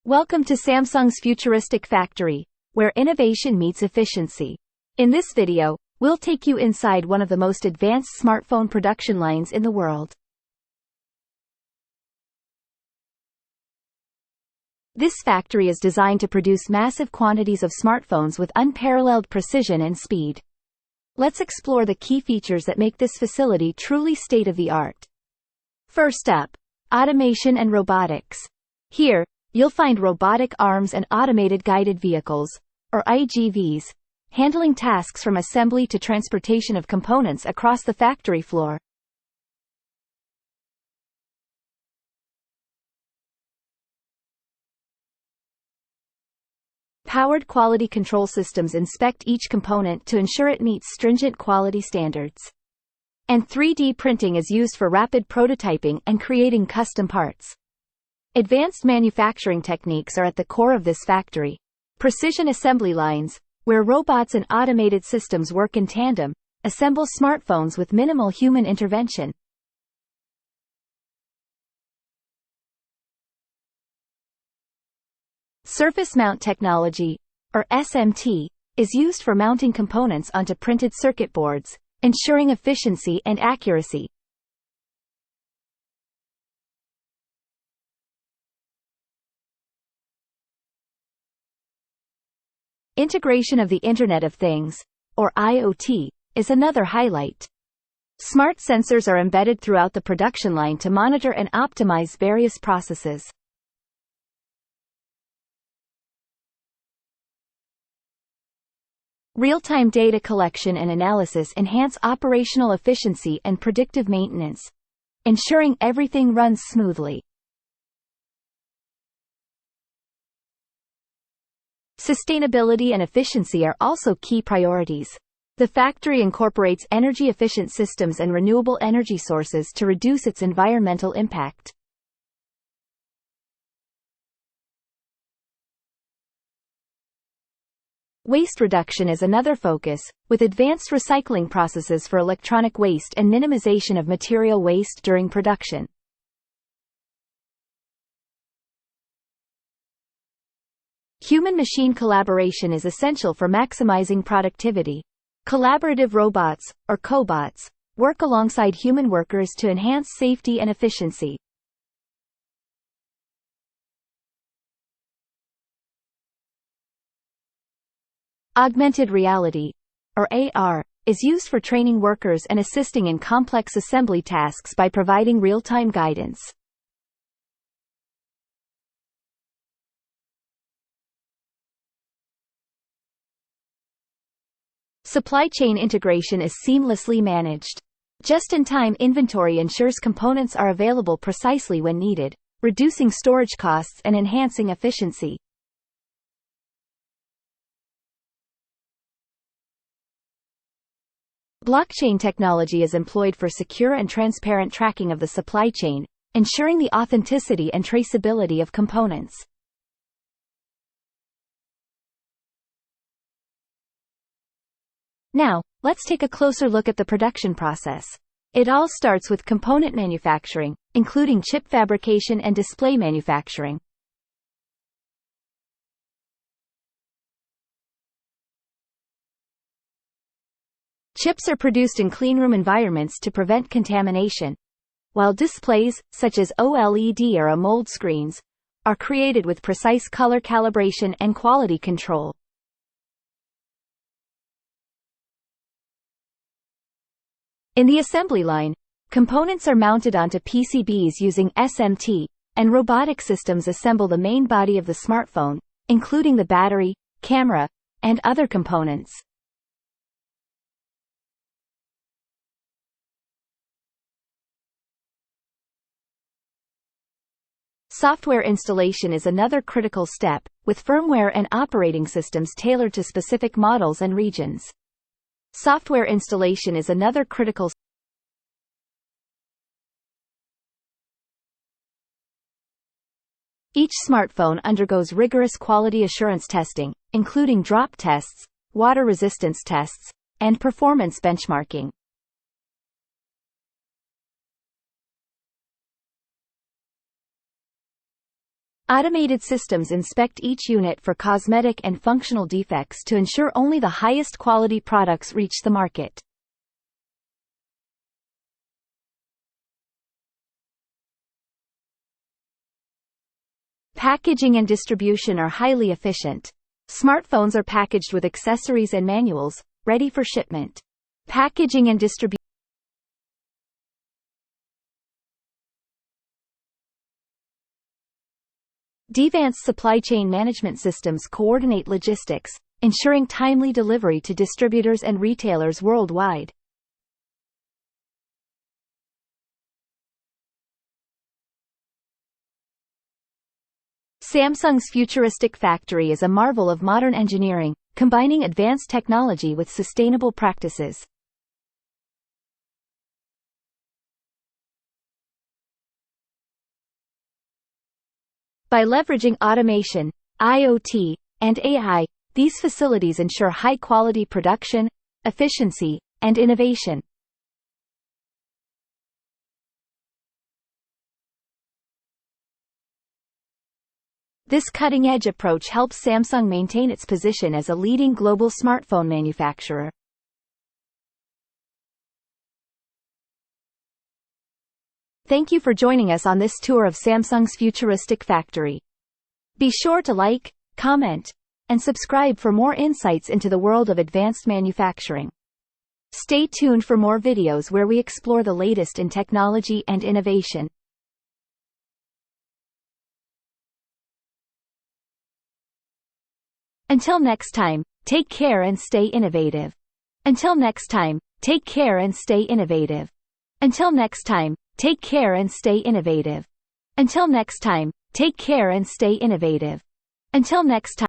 Welcome to Samsung's futuristic factory, where innovation meets efficiency. In this video, we'll take you inside one of the most advanced smartphone production lines in the world. This factory is designed to produce massive quantities of smartphones with unparalleled precision and speed. Let's explore the key features that make this facility truly state-of-the-art. First up, automation and robotics. Here, you'll find robotic arms and automated guided vehicles, or IGVs, handling tasks from assembly to transportation of components across the factory floor. Powered quality control systems inspect each component to ensure it meets stringent quality standards. And 3D printing is used for rapid prototyping and creating custom parts. Advanced manufacturing techniques are at the core of this factory. Precision assembly lines, where robots and automated systems work in tandem, assemble smartphones with minimal human intervention. Surface mount technology, or SMT, is used for mounting components onto printed circuit boards, ensuring efficiency and accuracy. Integration of the Internet of Things, or IoT, is another highlight. Smart sensors are embedded throughout the production line to monitor and optimize various processes. Real-time data collection and analysis enhance operational efficiency and predictive maintenance, ensuring everything runs smoothly. Sustainability and efficiency are also key priorities. The factory incorporates energy-efficient systems and renewable energy sources to reduce its environmental impact. Waste reduction is another focus, with advanced recycling processes for electronic waste and minimization of material waste during production. Human-machine collaboration is essential for maximizing productivity. Collaborative robots, or cobots, work alongside human workers to enhance safety and efficiency. Augmented reality, or AR, is used for training workers and assisting in complex assembly tasks by providing real-time guidance. Supply chain integration is seamlessly managed. Just-in-time inventory ensures components are available precisely when needed, reducing storage costs and enhancing efficiency. Blockchain technology is employed for secure and transparent tracking of the supply chain, ensuring the authenticity and traceability of components. Now, let's take a closer look at the production process. It all starts with component manufacturing, including chip fabrication and display manufacturing. Chips are produced in cleanroom environments to prevent contamination, while displays, such as OLED or AMOLED screens, are created with precise color calibration and quality control. In the assembly line, components are mounted onto PCBs using SMT, and robotic systems assemble the main body of the smartphone, including the battery, camera, and other components. Software installation is another critical step, with firmware and operating systems tailored to specific models and regions. Software installation is another critical. Each smartphone undergoes rigorous quality assurance testing, including drop tests, water resistance tests, and performance benchmarking. Automated systems inspect each unit for cosmetic and functional defects to ensure only the highest quality products reach the market. Packaging and distribution are highly efficient. Smartphones are packaged with accessories and manuals, ready for shipment. Packaging and distribution. Advanced supply chain management systems coordinate logistics, ensuring timely delivery to distributors and retailers worldwide. Samsung's futuristic factory is a marvel of modern engineering, combining advanced technology with sustainable practices. By leveraging automation, IoT, and AI, these facilities ensure high-quality production, efficiency, and innovation. This cutting-edge approach helps Samsung maintain its position as a leading global smartphone manufacturer. Thank you for joining us on this tour of Samsung's futuristic factory. Be sure to like, comment, and subscribe for more insights into the world of advanced manufacturing. Stay tuned for more videos where we explore the latest in technology and innovation. Until next time, take care and stay innovative. Until next time, take care and stay innovative. Until next time, take care and stay innovative. Until next time, take care and stay innovative. Until next time.